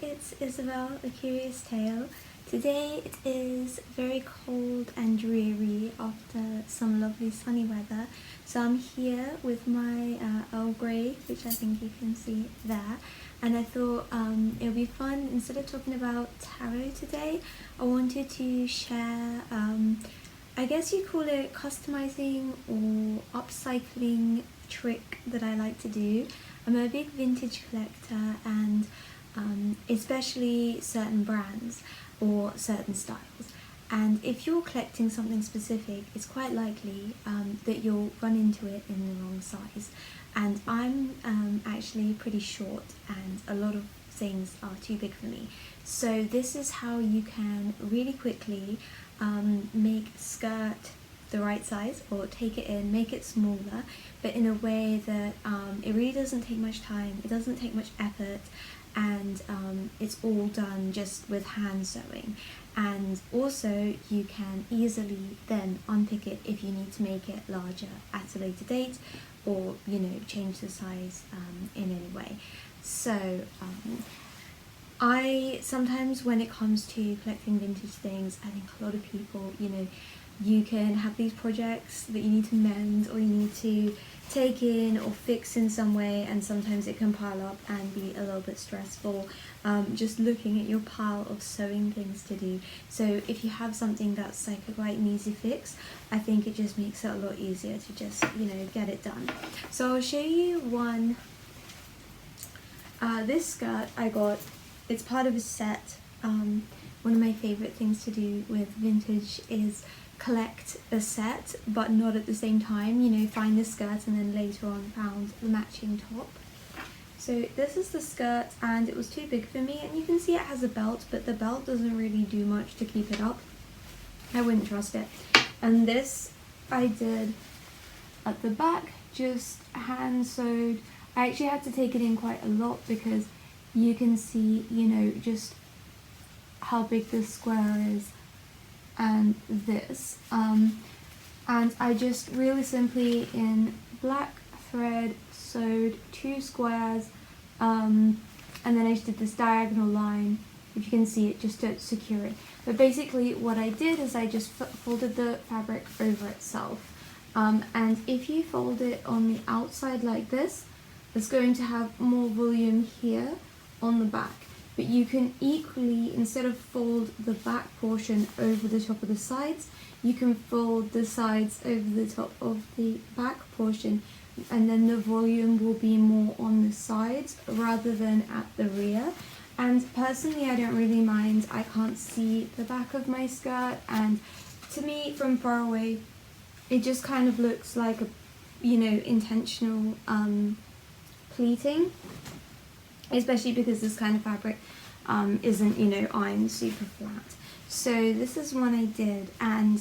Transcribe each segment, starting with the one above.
it's Isabel, A Curious Tale. Today it is very cold and dreary after some lovely sunny weather. So I'm here with my Earl Grey, which I think you can see there. And I thought it would be fun, instead of talking about tarot today, I wanted to share, I guess you call it customizing or upcycling trick that I like to do. I'm a big vintage collector, and especially certain brands or certain styles. And if you're collecting something specific, it's quite likely that you'll run into it in the wrong size. And I'm actually pretty short, and a lot of things are too big for me. So this is how you can really quickly make a skirt the right size, or take it in, make it smaller, but in a way that it really doesn't take much time, it doesn't take much effort, and it's all done just with hand sewing. And also you can easily then unpick it if you need to make it larger at a later date, or change the size in any way. So I sometimes, when it comes to collecting vintage things, I think a lot of people, you can have these projects that you need to mend, or you need to take in or fix in some way, and sometimes it can pile up and be a little bit stressful just looking at your pile of sewing things to do. So if you have something that's like a quite an easy fix, I think it just makes it a lot easier to just get it done. So I'll show you one. This skirt I got, it's part of a set. One of my favorite things to do with vintage is collect a set, but not at the same time, find the skirt and then later on found the matching top. So this is the skirt, and it was too big for me, and you can see it has a belt, but the belt doesn't really do much to keep it up. I wouldn't trust it. And this I did at the back, just hand sewed. I actually had to take it in quite a lot because you can see, just how big this square is and this. And I just really simply, in black thread, sewed 2 squares, and then I just did this diagonal line, if you can see it, just to secure it. But basically what I did is I just folded the fabric over itself. And if you fold it on the outside like this, it's going to have more volume here on the back. But you can equally, instead of fold the back portion over the top of the sides, you can fold the sides over the top of the back portion, and then the volume will be more on the sides rather than at the rear. And personally, I don't really mind. I can't see the back of my skirt, and to me, from far away, it just kind of looks like a, intentional pleating, especially because this kind of fabric isn't, ironed super flat. So this is one I did, and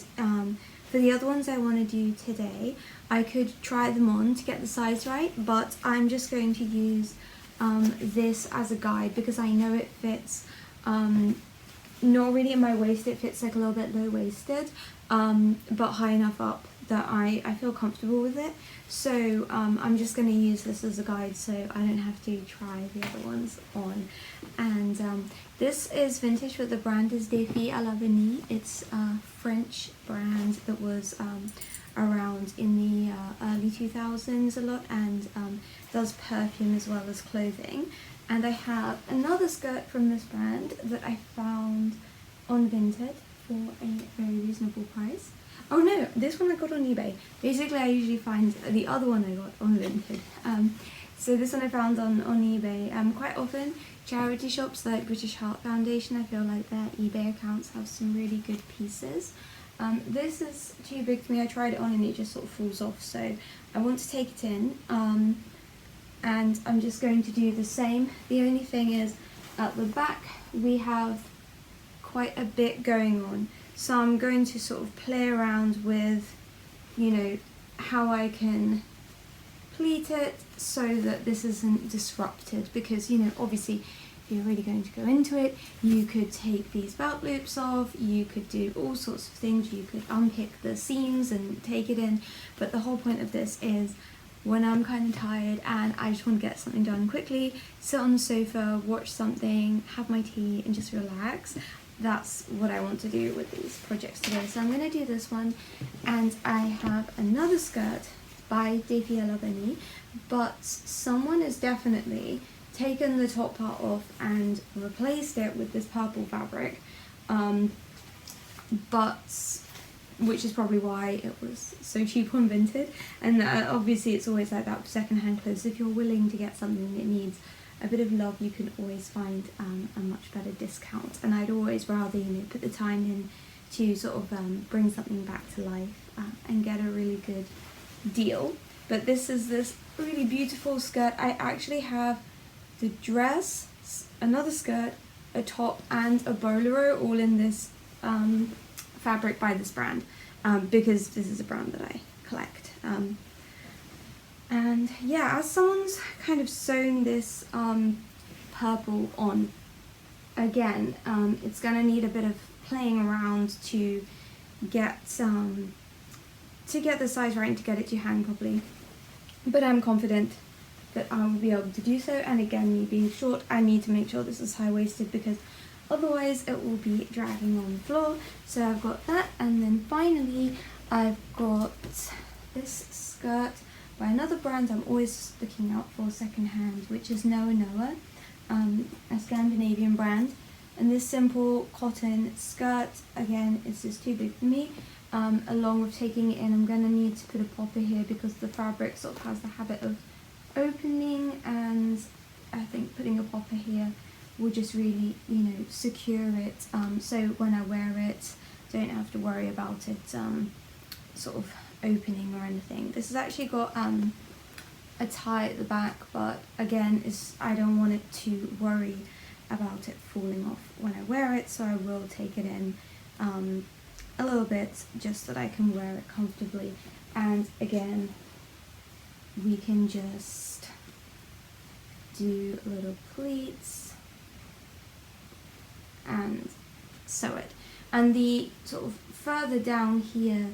for the other ones I want to do today, I could try them on to get the size right, but I'm just going to use this as a guide because I know it fits not really in my waist. It fits like a little bit low-waisted, but high enough up that I feel comfortable with it. So I'm just going to use this as a guide so I don't have to try the other ones on. And this is vintage, but the brand is Défi à l'Avenir. It's a French brand that was around in the early 2000s a lot, and does perfume as well as clothing. And I have another skirt from this brand that I found on Vinted for a very reasonable price. Oh no, this one I got on eBay. Basically, I usually find the other one I got on Vinted. So this one I found on eBay. Quite often, charity shops like British Heart Foundation, I feel like their eBay accounts have some really good pieces. This is too big for me. I tried it on and it just sort of falls off, so I want to take it in. And I'm just going to do the same. The only thing is, at the back we have quite a bit going on. So I'm going to sort of play around with, how I can pleat it so that this isn't disrupted, because, obviously if you're really going to go into it, you could take these belt loops off, you could do all sorts of things, you could unpick the seams and take it in, but the whole point of this is when I'm kind of tired and I just want to get something done quickly, sit on the sofa, watch something, have my tea and just relax. That's what I want to do with these projects today. So I'm going to do this one, and I have another skirt by Defi Alabani, but someone has definitely taken the top part off and replaced it with this purple fabric, which is probably why it was so cheap on Vinted. And obviously it's always like that with secondhand clothes. If you're willing to get something that needs a bit of love, you can always find a much better discount. And I'd always rather, put the time in to sort of bring something back to life and get a really good deal. But this is this really beautiful skirt. I actually have the dress, another skirt, a top and a bolero all in this fabric by this brand, because this is a brand that I collect. And yeah, as someone's kind of sewn this purple on, again, it's gonna need a bit of playing around to get the size right and to get it to hang properly. But I'm confident that I will be able to do so. And again, me being short, I need to make sure this is high-waisted because otherwise it will be dragging on the floor. So I've got that, and then finally I've got this skirt by another brand I'm always looking out for secondhand, which is Noa Noa, a Scandinavian brand. And this simple cotton skirt, again, is just too big for me. Along with taking it in, I'm going to need to put a popper here because the fabric sort of has the habit of opening, and I think putting a popper here will just really, secure it, so when I wear it, don't have to worry about it sort of opening or anything. This has actually got a tie at the back, but again, I don't want it to worry about it falling off when I wear it, so I will take it in a little bit just so that I can wear it comfortably. And again, we can just do little pleats and sew it. And the sort of further down here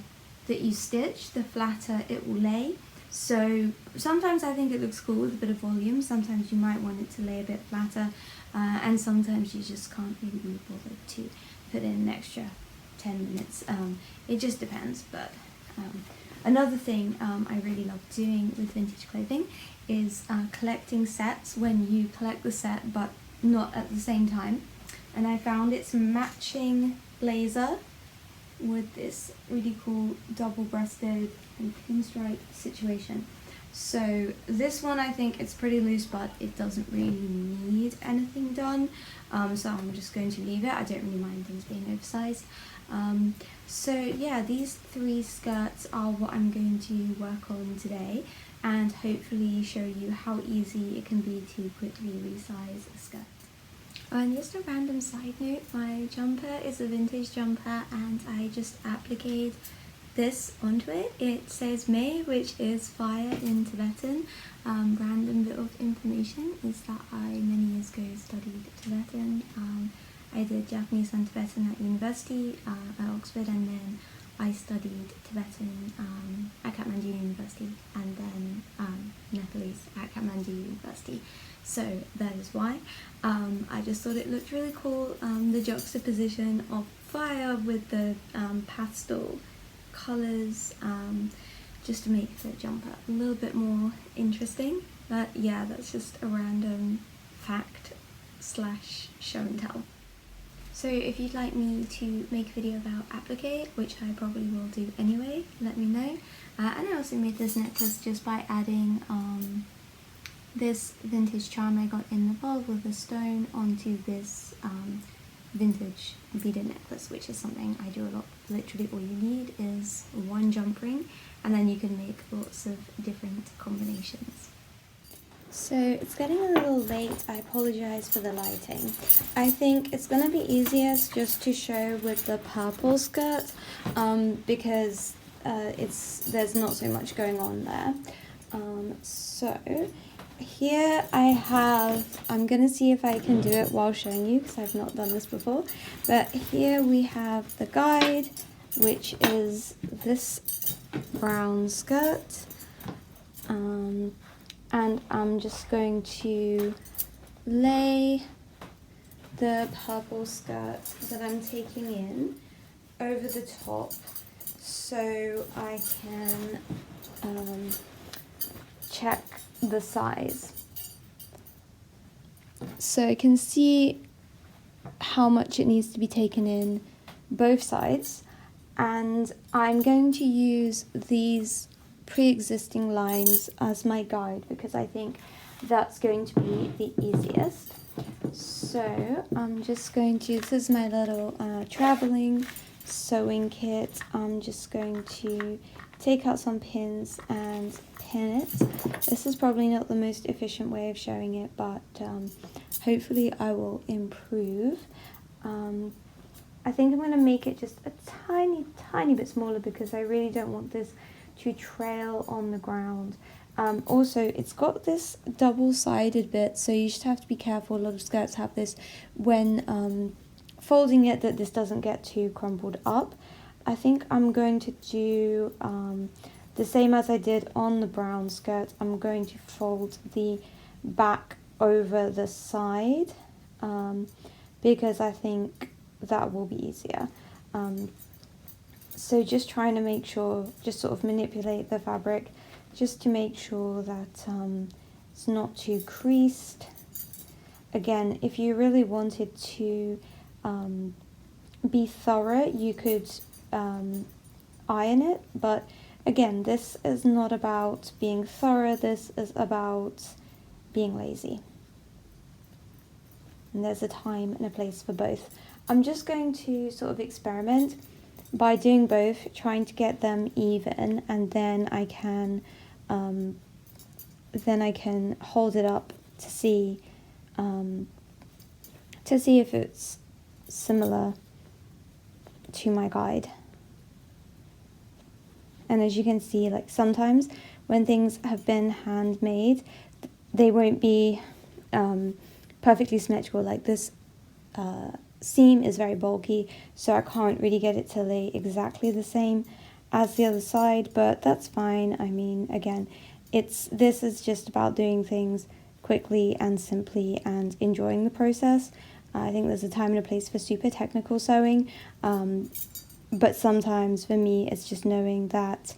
that you stitch, the flatter it will lay. So sometimes I think it looks cool with a bit of volume, sometimes you might want it to lay a bit flatter, and sometimes you just can't really be bothered to put in an extra 10 minutes. It just depends. But another thing I really love doing with vintage clothing is collecting sets when you collect the set but not at the same time. And I found its matching blazer with this really cool double-breasted and pinstripe situation. So this one, I think it's pretty loose, but it doesn't really need anything done, so I'm just going to leave it. I don't really mind things being oversized. So yeah, these three skirts are what I'm going to work on today, and hopefully show you how easy it can be to quickly resize a skirt. And just a random side note, my jumper is a vintage jumper and I just appliqued this onto it. It says May, which is fire in Tibetan. Random bit of information is that I many years ago studied Tibetan. I did Japanese and Tibetan at university at Oxford, and then I studied Tibetan at Kathmandu University, and then Nepalese at Kathmandu University. So that is why. I just thought it looked really cool, the juxtaposition of fire with the pastel colours, just to make the jumper a little bit more interesting. But yeah, that's just a random fact / show and tell. So if you'd like me to make a video about applique, which I probably will do anyway, let me know. And I also made this necklace just by adding this vintage charm I got in Nepal with a stone onto this vintage beaded necklace, which is something I do a lot. Literally all you need is one jump ring, and then you can make lots of different combinations. So it's getting a little late, I apologize for the lighting. I think it's going to be easiest just to show with the purple skirt, because there's not so much going on there. So here I have, I'm going to see if I can do it while showing you because I've not done this before, but here we have the guide, which is this brown skirt, and I'm just going to lay the purple skirt that I'm taking in over the top so I can check the size. So I can see how much it needs to be taken in both sides, and I'm going to use these pre-existing lines as my guide because I think that's going to be the easiest. So I'm just going to, this is my little traveling sewing kit. I'm just going to take out some pins and pin it. This is probably not the most efficient way of showing it, but hopefully I will improve. I think I'm going to make it just a tiny bit smaller because I really don't want this to trail on the ground. Also, it's got this double-sided bit, so you just have to be careful. A lot of skirts have this when folding it, that this doesn't get too crumpled up. I think I'm going to do the same as I did on the brown skirt. I'm going to fold the back over the side because I think that will be easier. So just trying to make sure, just sort of manipulate the fabric just to make sure that it's not too creased. Again, if you really wanted to be thorough, you could iron it, but again, this is not about being thorough, this is about being lazy. And there's a time and a place for both. I'm just going to sort of experiment by doing both, trying to get them even, and then I can hold it up to see if it's similar to my guide. And as you can see, like sometimes when things have been handmade, they won't be perfectly symmetrical. Like this seam is very bulky, so I can't really get it to lay exactly the same as the other side, but that's fine. I mean, again, this is just about doing things quickly and simply and enjoying the process. I think there's a time and a place for super technical sewing, but sometimes for me it's just knowing that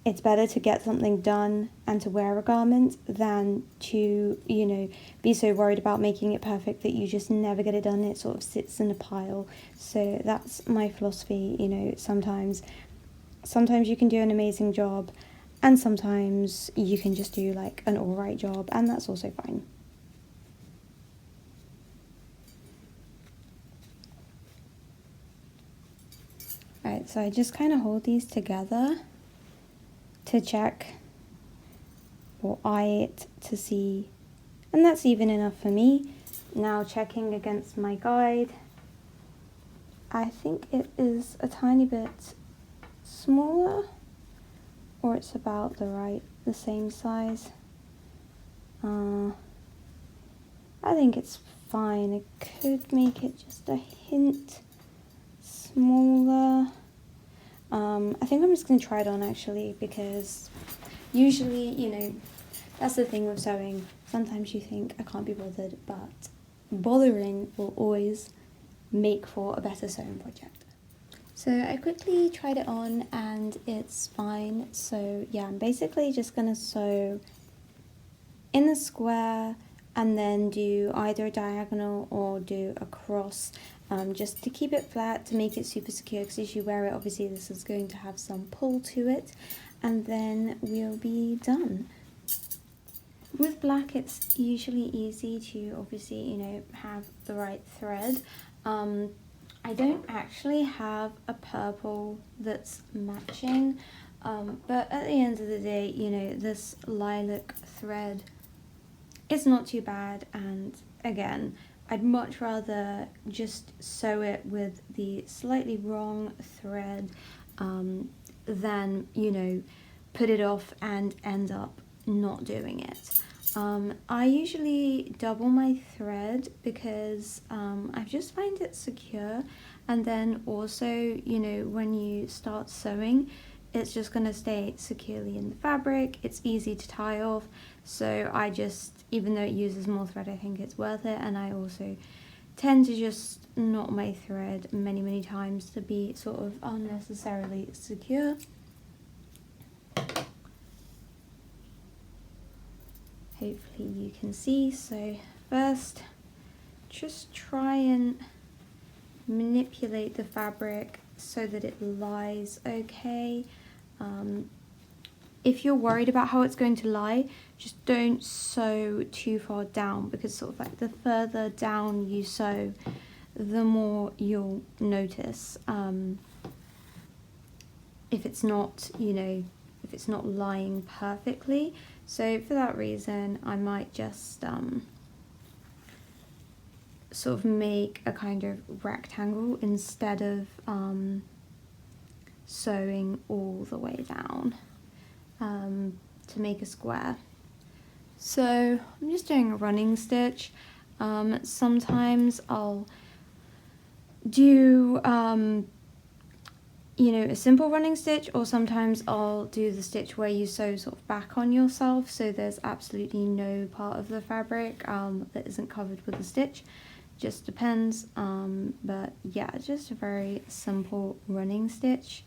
it's better to get something done and to wear a garment than to, you know, be so worried about making it perfect that you just never get it done. It sort of sits in a pile. So that's my philosophy. You know, sometimes you can do an amazing job and sometimes you can just do like an alright job, and that's also fine. Alright, so I just kind of hold these together to check or eye it to see, and that's even enough for me. Now checking against my guide, I think it is a tiny bit smaller, or it's about the same size. I think it's fine. I could make it just a hint smaller. I think I'm just going to try it on actually, because usually, you know, that's the thing with sewing. Sometimes you think I can't be bothered, but bothering will always make for a better sewing project. So I quickly tried it on and it's fine. So yeah, I'm basically just going to sew in a square and then do either a diagonal or do a cross, just to keep it flat, to make it super secure, because as you wear it, obviously this is going to have some pull to it, and then we'll be done. With black, it's usually easy to obviously, you know, have the right thread. I don't actually have a purple that's matching, but at the end of the day, you know, this lilac thread is not too bad, and again, I'd much rather just sew it with the slightly wrong thread than, you know, put it off and end up not doing it. I usually double my thread because I just find it secure, and then also, you know, when you start sewing, it's just going to stay securely in the fabric. It's easy to tie off, so I just, even though it uses more thread, I think it's worth it. And I also tend to just knot my thread many times to be sort of unnecessarily secure. Hopefully you can see. So first, just try and manipulate the fabric so that it lies okay. If you're worried about how it's going to lie, just don't sew too far down, because sort of like the further down you sew, the more you'll notice if it's not, you know, if it's not lying perfectly. So for that reason, I might just sort of make a kind of rectangle instead of sewing all the way down to make a square. So I'm just doing a running stitch. Sometimes I'll do you know, a simple running stitch, or sometimes I'll do the stitch where you sew sort of back on yourself, so there's absolutely no part of the fabric that isn't covered with a stitch. Just depends, but yeah, just a very simple running stitch.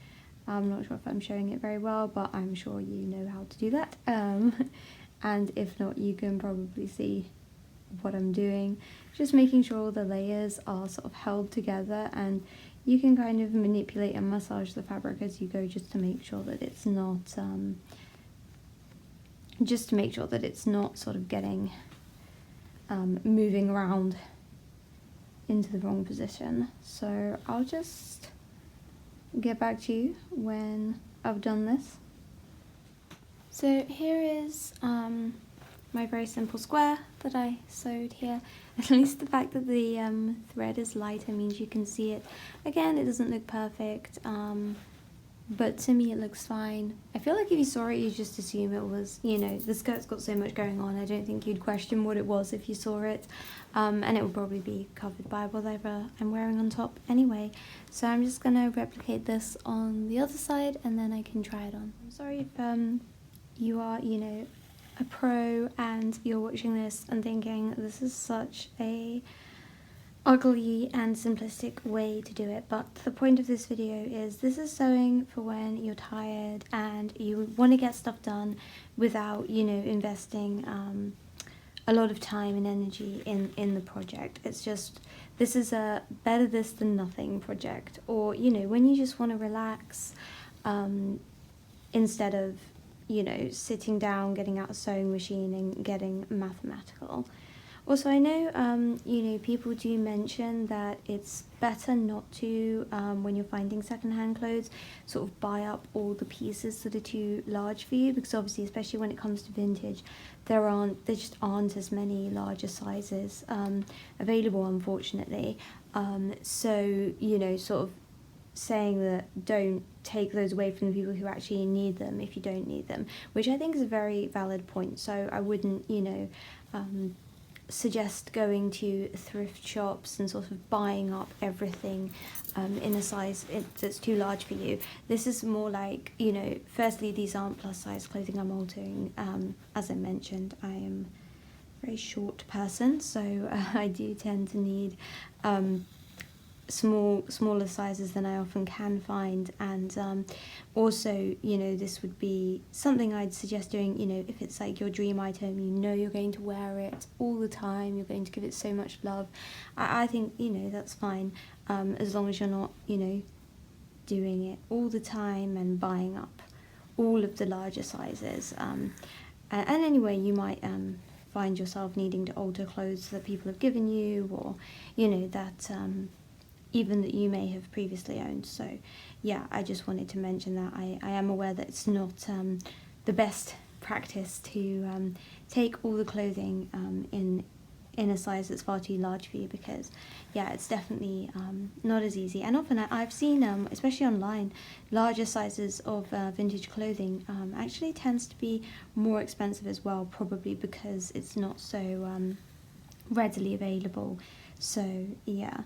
I'm not sure if I'm showing it very well, but I'm sure you know how to do that. And if not, you can probably see what I'm doing. Just making sure all the layers are sort of held together, and you can kind of manipulate and massage the fabric as you go, just to make sure that it's not sort of getting moving around into the wrong position. So I'll just get back to you when I've done this. So here is my very simple square that I sewed here. At least the fact that the thread is lighter means you can see it. Again, it doesn't look perfect, but to me it looks fine. I feel like if you saw it, you just assume it was, you know, the skirt's got so much going on, I don't think you'd question what it was if you saw it. And it will probably be covered by whatever I'm wearing on top anyway. So I'm just gonna replicate this on the other side, and then I can try it on. I'm sorry if you are, you know, a pro and you're watching this and thinking this is such a ugly and simplistic way to do it, but the point of this video is this is sewing for when you're tired and you want to get stuff done without, you know, investing a lot of time and energy in the project. It's just, this is a better this than nothing project, or, you know, when you just want to relax instead of, you know, sitting down, getting out a sewing machine and getting mathematical. Also, I know, you know, people do mention that it's better not to, when you're finding secondhand clothes, sort of buy up all the pieces that are too large for you, because obviously, especially when it comes to vintage, there just aren't as many larger sizes available, unfortunately. So, you know, sort of saying that don't take those away from the people who actually need them if you don't need them, which I think is a very valid point. So I wouldn't, you know, suggest going to thrift shops and sort of buying up everything in a size that's too large for you. This is more like, you know, firstly, these aren't plus size clothing I'm altering. As I mentioned, I am a very short person, so I do tend to need smaller sizes than I often can find, and also, you know, this would be something I'd suggest doing, you know, if it's like your dream item, you know you're going to wear it all the time, you're going to give it so much love. I think, you know, that's fine, as long as you're not, you know, doing it all the time and buying up all of the larger sizes. And anyway, you might find yourself needing to alter clothes that people have given you, or, you know, that even that you may have previously owned. So yeah, I just wanted to mention that I am aware that it's not the best practice to take all the clothing in a size that's far too large for you, because yeah, it's definitely not as easy. And often I've seen, especially online, larger sizes of vintage clothing actually tends to be more expensive as well, probably because it's not so readily available. So yeah.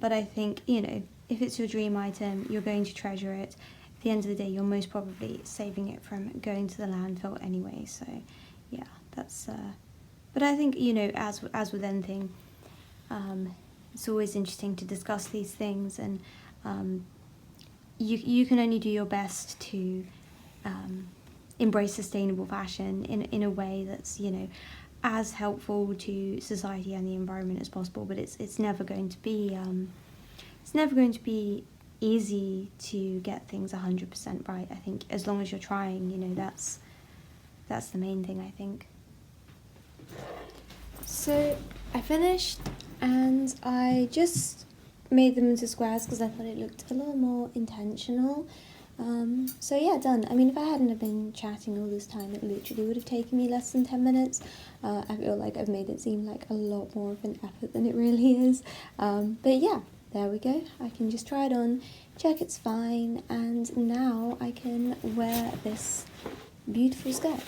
But I think, you know, if it's your dream item, you're going to treasure it. at the end of the day, you're most probably saving it from going to the landfill anyway. So, yeah, that's. But I think, you know, as with anything, it's always interesting to discuss these things, and you can only do your best to embrace sustainable fashion in a way that's, you know, as helpful to society and the environment as possible. But it's never going to be easy to get things 100% right. I think as long as you're trying, you know, that's the main thing, I think. So I finished, and I just made them into squares because I thought it looked a little more intentional. So yeah, done. I mean, if I hadn't have been chatting all this time, it literally would have taken me less than 10 minutes. I feel like I've made it seem like a lot more of an effort than it really is. But yeah, there we go. I can just try it on, check it's fine, and now I can wear this beautiful skirt.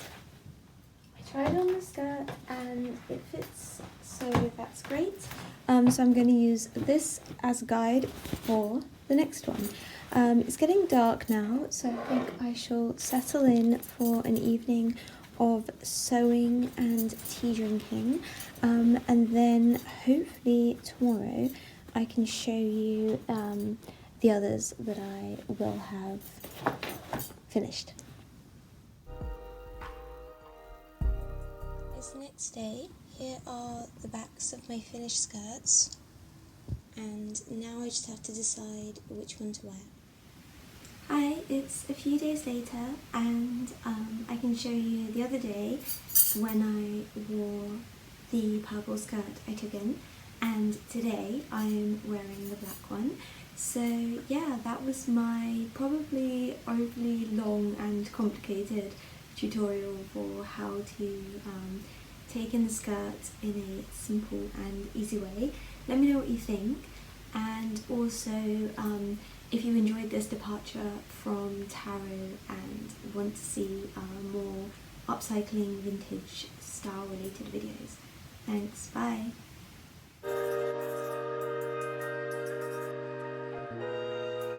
I tried on the skirt and it fits, so that's great. So I'm going to use this as a guide for the next one. It's getting dark now, so I think I shall settle in for an evening of sewing and tea drinking, and then hopefully tomorrow I can show you the others that I will have finished. It's the next day. Here are the backs of my finished skirts, and now I just have to decide which one to wear. Hi, it's a few days later, and I can show you the other day when I wore the purple skirt I took in, and today I'm wearing the black one. So yeah, that was my probably overly long and complicated tutorial for how to take in the skirt in a simple and easy way. Let me know what you think, and also if you enjoyed this departure from tarot and want to see more upcycling vintage style related videos. Thanks, bye!